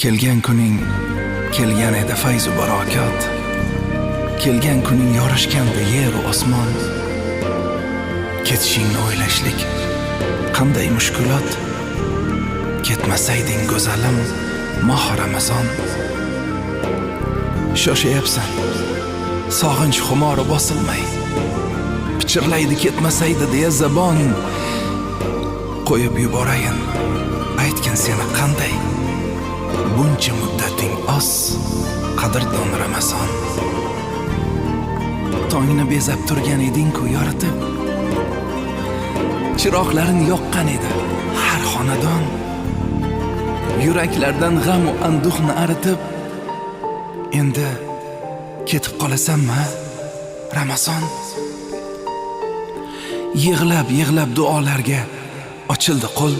Kelgan kuning kelgan edi fayzu barokat. Kelgan kuning yorishgandi yer va osmon. Ketishingni o'ylashlik qanday mushkulot. Ketmasayding go'zalim moh Ramazon. Shoshyapsan sog'inch xumori bosilmay. Pichirlaydi ketmasaydi deya zabon. Qo'yib yuborayin aytgin seni qanday. Buncha muddating oz qadrdon Ramazon. Tongni bezab turgan eding-ku yoritib. Chiroqlarini yoqqan edi har xonadon. Yuraklardan g'am va anduhni aritib. Endi ketib qolasanmi Ramazon? Yig'lab duolarga ochildi qo'l.